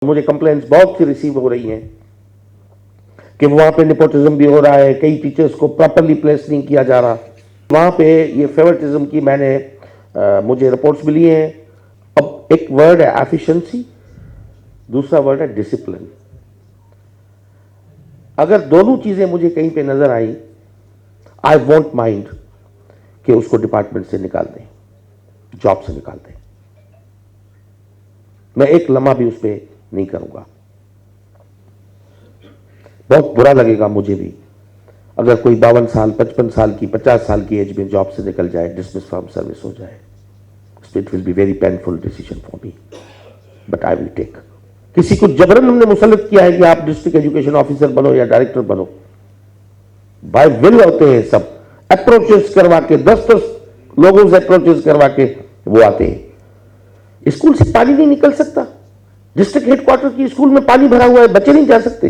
मुझे कंप्लेंट्स बहुत सी रिसीव हो रही हैं कि वहां पे नेपोटिज्म भी हो रहा है, कई टीचर्स को प्रॉपरली प्लेस नहीं किया जा रहा, वहां पे ये फेवरेटिज्म की मुझे रिपोर्ट्स मिली हैं। अब एक वर्ड है एफिशिएंसी, दूसरा वर्ड है डिसिप्लिन। अगर दोनों चीजें मुझे कहीं पे नजर आई, आई वोंट माइंड कि उसको डिपार्टमेंट से निकाल दें, जॉब से निकाल दें। मैं एक लम्हा भी उस पर नहीं करूंगा। बहुत बुरा लगेगा मुझे भी अगर कोई 52 साल 55 साल की 50 साल की एज में जॉब से निकल जाए, डिसमिस फ्रॉम सर्विस हो जाए। It will be very painful decision for me, but I will take. किसी को जबरन हमने मुसल्लत किया है कि आप डिस्ट्रिक्ट एजुकेशन ऑफिसर बनो या डायरेक्टर बनो, बाय विल होते हैं सब। अप्रोचेस करवा के 10-10 लोगों से अप्रोचेस करवा के वो आते हैं। स्कूल से पानी नहीं निकल सकता, डिस्ट्रिक्ट हेडक्वार्टर की स्कूल में पानी भरा हुआ है, बच्चे नहीं जा सकते।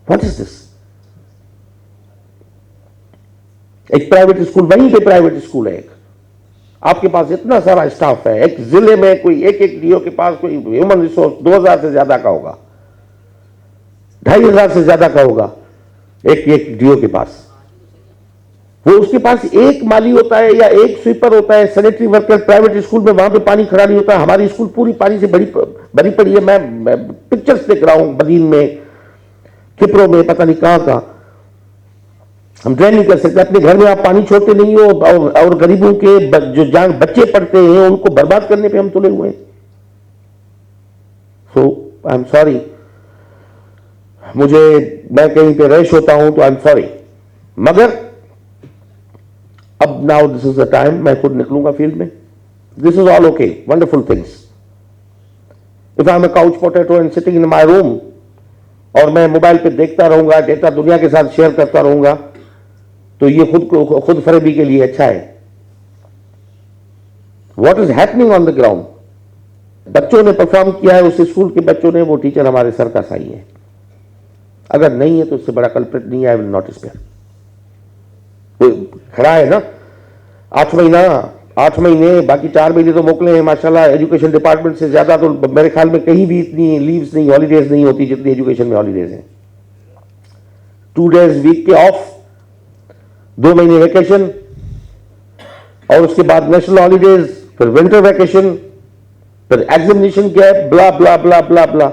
What is this? एक प्राइवेट स्कूल, वहीं पे प्राइवेट स्कूल है एक, आपके पास इतना सारा स्टाफ है, एक जिले में कोई एक डीओ के पास कोई ह्यूमन रिसोर्स 2000 से ज्यादा का होगा, 2500 से ज्यादा का होगा एक डीओ के पास। वो उसके पास एक माली होता है या एक स्वीपर होता है, सैनिटरी वर्कर। प्राइवेट स्कूल में वहां पे पानी खड़ा नहीं होता। हमारी स्कूल पूरी पानी से भरी पड़ी है। मैं पिक्चर्स देख रहा हूं, बदीन में, किप्रो में, पता नहीं कहां का। हम ड्रेन नहीं कर सकते। अपने घर में आप पानी छोड़ते नहीं हो, और गरीबों के जो जहां बच्चे पढ़ते हैं उनको बर्बाद करने पे हम तुले हुए हैं। सो आई एम सॉरी, मैं कहीं पे रैश होता हूं तो आई एम सॉरी, मगर अब now this is the time, मैं खुद निकलूंगा फील्ड में। This is all okay, wonderful things. If I am a couch potato and sitting in my room और मैं मोबाइल पे देखता रहूंगा, डेटा दुनिया के साथ शेयर करता रहूंगा, तो ये खुद फरेबी के लिए अच्छा है। What is happening on the ground? बच्चों ने परफॉर्म किया है, उस स्कूल के बच्चों ने, वो टीचर हमारे सर का साई है। अगर नहीं है तो उससे बड़ा कल्प्रिट नहीं है। I will not spare. खड़ा है ना 8 महीने, बाकी 4 महीने तो मोकले हैं माशाल्लाह। एजुकेशन डिपार्टमेंट से ज्यादा तो मेरे ख्याल में कहीं भी इतनी लीव्स नहीं, हॉलीडेज नहीं होती जितनी एजुकेशन में हॉलीडेज हैं। 2 days वीक के ऑफ, 2 महीने वेकेशन, और उसके बाद नेशनल हॉलीडेज, फिर विंटर वेकेशन, फिर एग्जामिनेशन गैप, ब्ला ब्ला ब्ला ब्ला ब्ला।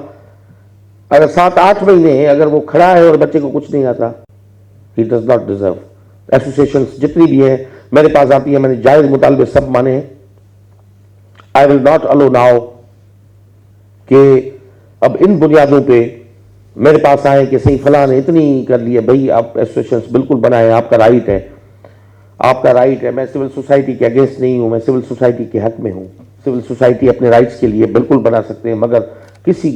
अगर 7-8 महीने अगर वो खड़ा है और बच्चे को कुछ नहीं आता, he does not deserve. Association जितनी भी है मेरे पास आती है, मैंने जायज मुतालबे सब माने हैं। I will not allow now कि अब इन बुनियादों पे मेरे पास आए कि सही फलां ने इतनी कर लिया। भाई आप एसोसिएशन बिल्कुल बनाए, आपका राइट है, आपका राइट है। मैं सिविल सोसाइटी के अगेंस्ट नहीं हूं, मैं सिविल सोसाइटी के हक में हूं। सिविल सोसाइटी अपने राइट्स के लिए बिल्कुल बना सकते हैं, मगर किसी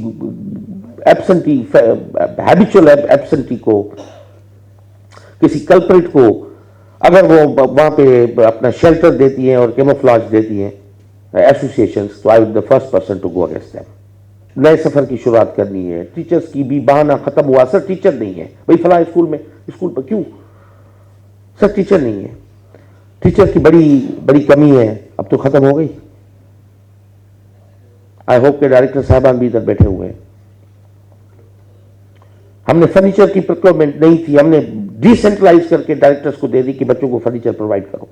एब्सेंटी, हैबिचुअल एब्सेंटी को, किसी कल्प्रिट को अगर वो वहां पे अपना शेल्टर देती हैं और कैमोफ्लेज देती हैं एसोसिएशंस, तो I will the first person to go against them. नए सफर की शुरुआत करनी है। टीचर्स की भी बहाना खत्म हुआ, सर टीचर नहीं है। भाई फला स्कूल पर क्यों सर टीचर नहीं है? टीचर की बड़ी कमी है, अब तो खत्म हो गई। आई होप के डायरेक्टर साहबान भी इधर बैठे हुए हैं। हमने फर्नीचर की प्रोक्योरमेंट नहीं थी, हमने डिसेंट्रलाइज करके डायरेक्टर्स को दे दी कि बच्चों को फर्नीचर प्रोवाइड करो,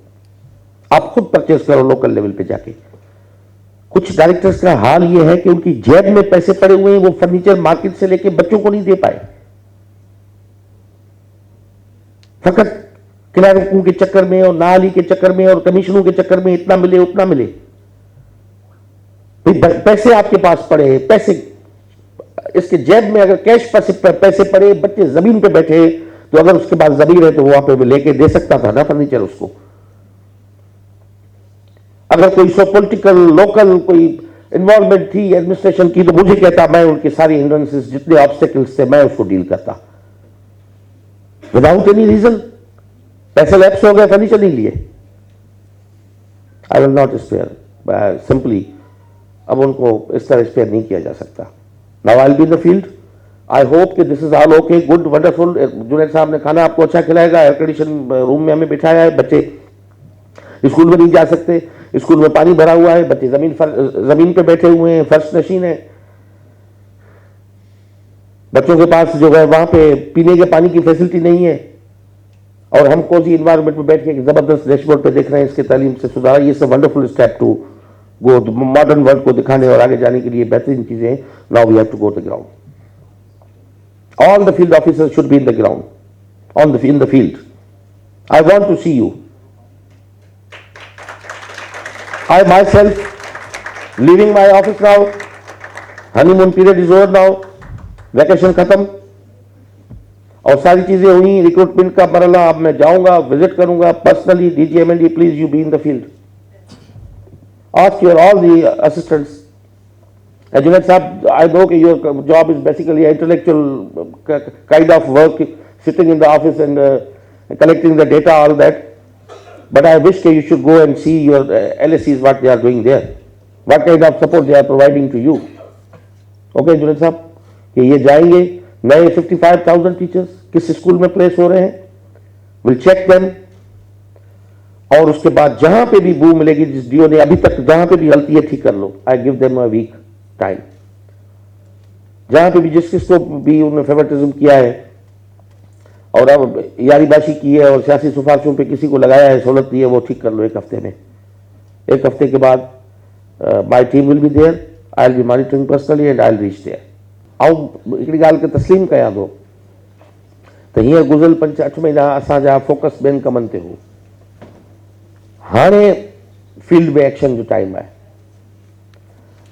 आप खुद परचेज करो लोकल लेवल पे जाके। कुछ डायरेक्टर्स का हाल यह है कि उनकी जेब में पैसे पड़े हुए हैं, वो फर्नीचर मार्केट से लेके बच्चों को नहीं दे पाए। फकत किरायों के चक्कर में और नाली के चक्कर में और कमीशनों के चक्कर में इतना मिले उतना मिले। पैसे आपके पास पड़े, पैसे इसके जेब में अगर कैश पैसे पड़े, बच्चे जमीन पे बैठे, तो अगर उसके पास जमीन है तो वहां पे लेके दे सकता था ना फर्नीचर उसको। अगर कोई सो पॉलिटिकल लोकल कोई इन्वॉल्वमेंट थी एडमिनिस्ट्रेशन की, तो मुझे कहता, मैं उनकी सारी हिंड्रेंसेस, जितने ऑब्स्टिकल्स थे, मैं उसको डील करता विदाउट एनी रीजन। पैसे लैप्स हो गए, फर्नीचर नहीं लिए। I will not spare simply. अब उनको इस तरह स्पेयर नहीं किया जा सकता। Now I will be in the field. I hope कि this is all okay, good, wonderful. Junaid साहब ने खाना आपको अच्छा खिलाएगा, एयर कंडीशन रूम में हमें बिठाया है। बच्चे स्कूल में नहीं जा सकते, स्कूल में पानी भरा हुआ है, बच्चे जमीन पे बैठे हुए हैं, फर्श नशीन है। बच्चों के पास जो है वहाँ पे पीने के पानी की फैसिलिटी नहीं है, और हम कोजी इन्वायरमेंट में बैठ के ज़बरदस्त डैशबोर्ड पे देख रहे हैं इसके तालीम से सुधार। ये सब wonderful step to go modern world को दिखाने और आगे जाने के लिए बेहतरीन चीज़ें। Now we have to go the ground, all the field officers should be in the ground, in the field. I want to see you. I myself leaving my office now. Honeymoon period is over now. Vacation खत्म और सारी चीजें हुई, recruitment का मरला। अब मैं जाऊंगा, विजिट करूंगा personally. DGMND, please you B in the field, ask your all the assistants. Junaid Saab, I know that your job is basically intellectual kind of work, sitting in the office and collecting the data, all that. But I wish that you should go and see your LSCs, what they are doing there, what kind of support they are providing to you. Okay, Junaid Saab, कि ये जाएंगे नए 55,000 teachers किस school में place हो रहे हैं, will check them, और उसके बाद जहां पे भी बू मिलेगी, जिस डीओ ने अभी तक जहां पे भी गलती है ठीक कर लो। I give them a week time. जहां पे भी जिस किसको भी उन्होंने फेवरेटिज्म किया है और अब यारीबाशी की है और सियासी सिफारिशों पे किसी को लगाया है, सहूलत दी है, वो ठीक कर लो एक हफ्ते में। एक हफ्ते के बाद my team will be there, I will be monitoring personally and I will reach there. ऐं हिकिड़ी ॻाल्हि खे तस्लीम कयां थो त हींअर गुज़िरियल 5-8 महीना असांजा फोकस ॿियनि कमनि ते हो। हाणे फील्ड में एक्शन जो टाइम आहे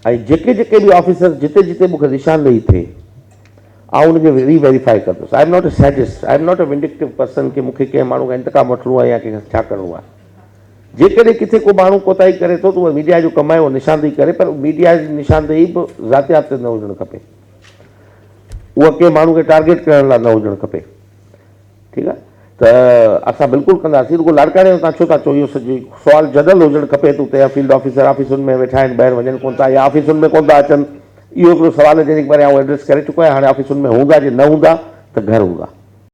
ऐं जेके जेके बि ऑफिसर जिते जिते मूंखे निशानदेही थिए आउं उनखे रीवेरीफाई कंदुसि। I am not a sadist, I am not a vindictive person कि मूंखे कंहिं माण्हू खां इंतकाम वठिणो आहे या कंहिंखे छा करिणो आहे। जेकॾहिं किथे को माण्हू कोताही करे थो त उहो मीडिया जो कमु आहे, उहो निशानदेही करे, पर मीडिया जी निशानदेही बि ज़ातियात ते न हुजणु खपे, उहा कंहिं माण्हू खे टारगेट करण लाइ न हुजणु खपे। ठीकु आहे, त असां बिल्कुलु कंदासीं। रुगो लाड़काणे तव्हां छो था चओ, इहो सॼो सुवालु जदल हुजणु खपे त उते फील्ड ऑफिसर ऑफिसुनि में वेठा आहिनि, ॿाहिरि वञनि कोन था या ऑफिसुनि में कोन था अचनि। इहो हिकिड़ो सुवाल आहे जंहिंजे बारे आउं एड्रेस करे चुको आहियां। हाणे ऑफिसुनि में हूंदा, जे न हूंदा त घर हूंदा।